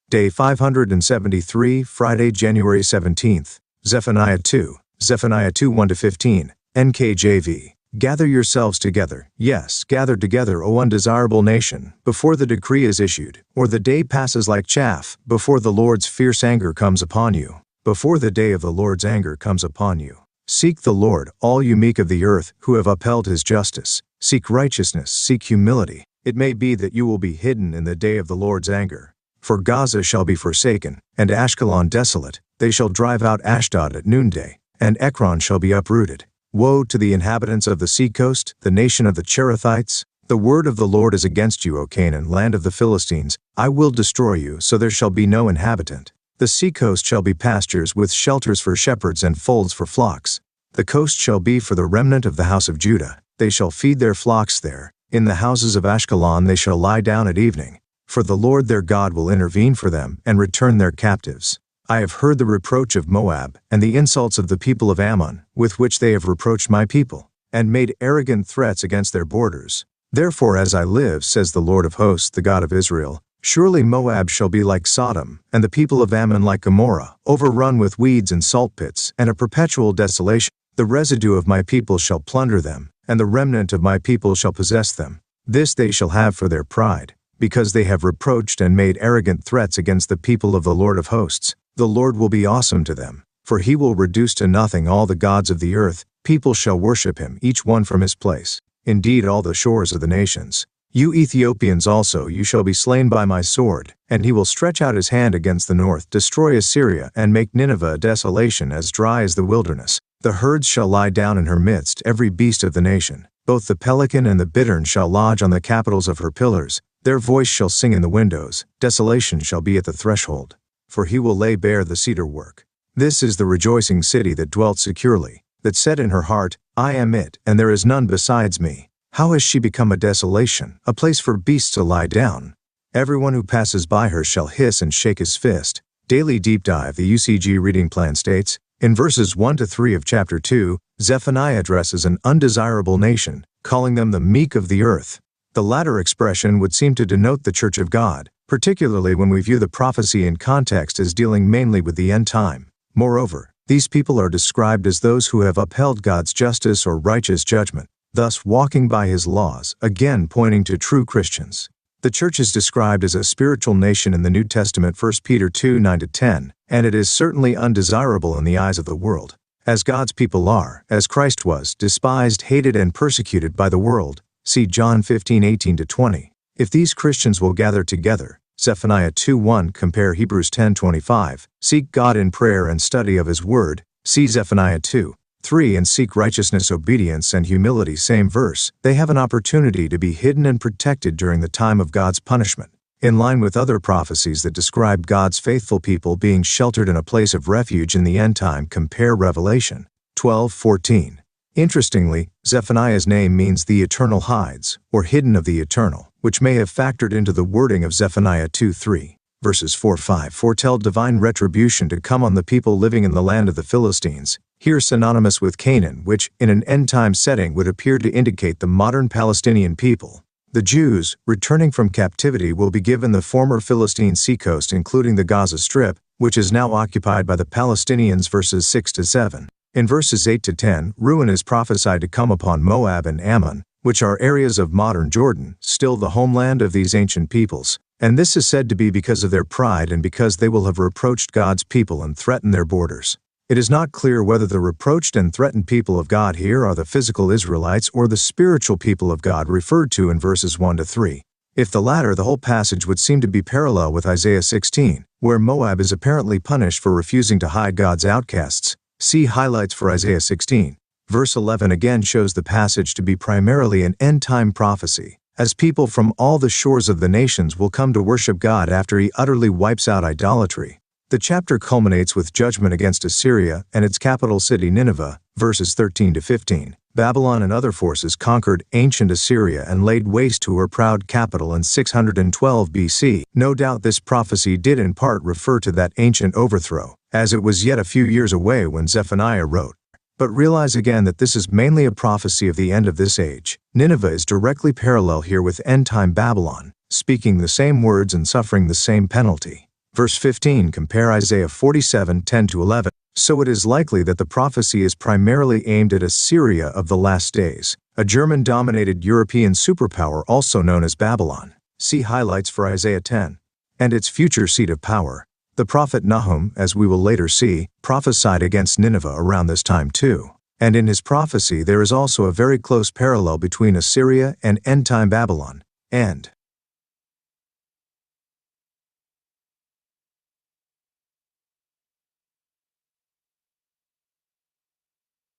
Day 573, Friday, January 17th. Zephaniah 2, 1-15, NKJV. Gather yourselves together, yes, gather together, O undesirable nation, before the decree is issued, or the day passes like chaff, before the Lord's fierce anger comes upon you, before the day of the Lord's anger comes upon you. Seek the Lord, all you meek of the earth, who have upheld his justice. Seek righteousness, seek humility. It may be that you will be hidden in the day of the Lord's anger. For Gaza shall be forsaken, and Ashkelon desolate. They shall drive out Ashdod at noonday, and Ekron shall be uprooted. Woe to the inhabitants of the seacoast, the nation of the Cherethites! The word of the Lord is against you, O Canaan, land of the Philistines. I will destroy you, so there shall be no inhabitant. The seacoast shall be pastures with shelters for shepherds and folds for flocks. The coast shall be for the remnant of the house of Judah. They shall feed their flocks there. In the houses of Ashkelon they shall lie down at evening. For the Lord their God will intervene for them and return their captives. I have heard the reproach of Moab, and the insults of the people of Ammon, with which they have reproached my people, and made arrogant threats against their borders. Therefore as I live, says the Lord of hosts, the God of Israel, surely Moab shall be like Sodom, and the people of Ammon like Gomorrah, overrun with weeds and salt pits, and a perpetual desolation. The residue of my people shall plunder them, and the remnant of my people shall possess them. This they shall have for their pride, because they have reproached and made arrogant threats against the people of the Lord of hosts. The Lord will be awesome to them, for he will reduce to nothing all the gods of the earth. People shall worship him, each one from his place. Indeed, all the shores of the nations. You Ethiopians also, you shall be slain by my sword, and he will stretch out his hand against the north, destroy Assyria, and make Nineveh a desolation as dry as the wilderness. The herds shall lie down in her midst, every beast of the nation. Both the pelican and the bittern shall lodge on the capitals of her pillars. Their voice shall sing in the windows. Desolation shall be at the threshold. For he will lay bare the cedar work. This is the rejoicing city that dwelt securely, that said in her heart, I am it, and there is none besides me. How has she become a desolation, a place for beasts to lie down? Everyone who passes by her shall hiss and shake his fist. Daily Deep Dive. The UCG reading plan states, in verses 1-3 of chapter 2, Zephaniah addresses an undesirable nation, calling them the meek of the earth. The latter expression would seem to denote the Church of God, particularly when we view the prophecy in context as dealing mainly with the end time. Moreover, these people are described as those who have upheld God's justice or righteous judgment, thus walking by his laws, again pointing to true Christians. The church is described as a spiritual nation in the New Testament, 1 Peter 2:9-10, and it is certainly undesirable in the eyes of the world, as God's people are, as Christ was, despised, hated, and persecuted by the world. See John 15:18-20. If these Christians will gather together, Zephaniah 2:1, compare Hebrews 10:25, seek God in prayer and study of his word, see Zephaniah 2:3, and seek righteousness, obedience, and humility, same verse, they have an opportunity to be hidden and protected during the time of God's punishment. In line with other prophecies that describe God's faithful people being sheltered in a place of refuge in the end time, compare Revelation 12:14. Interestingly, Zephaniah's name means the eternal hides, or hidden of the eternal, which may have factored into the wording of Zephaniah 2:3. Verses 4-5 foretell divine retribution to come on the people living in the land of the Philistines, here synonymous with Canaan, which, in an end-time setting, would appear to indicate the modern Palestinian people. The Jews, returning from captivity, will be given the former Philistine seacoast, including the Gaza Strip, which is now occupied by the Palestinians. Verses 6-7. In verses 8-10, ruin is prophesied to come upon Moab and Ammon, which are areas of modern Jordan, still the homeland of these ancient peoples, and this is said to be because of their pride and because they will have reproached God's people and threatened their borders. It is not clear whether the reproached and threatened people of God here are the physical Israelites or the spiritual people of God referred to in verses 1-3. If the latter, the whole passage would seem to be parallel with Isaiah 16, where Moab is apparently punished for refusing to hide God's outcasts. See highlights for Isaiah 16. Verse 11 again shows the passage to be primarily an end-time prophecy, as people from all the shores of the nations will come to worship God after he utterly wipes out idolatry. The chapter culminates with judgment against Assyria and its capital city Nineveh, verses 13-15. Babylon and other forces conquered ancient Assyria and laid waste to her proud capital in 612 BC. No doubt this prophecy did in part refer to that ancient overthrow, as it was yet a few years away when Zephaniah wrote. But realize again that this is mainly a prophecy of the end of this age. Nineveh is directly parallel here with end-time Babylon, speaking the same words and suffering the same penalty. Verse 15 compare Isaiah 47:10-11. So it is likely that the prophecy is primarily aimed at Assyria of the last days, a German-dominated European superpower also known as Babylon. See highlights for Isaiah 10. And its future seat of power. The prophet Nahum, as we will later see, prophesied against Nineveh around this time too. And in his prophecy there is also a very close parallel between Assyria and end-time Babylon. And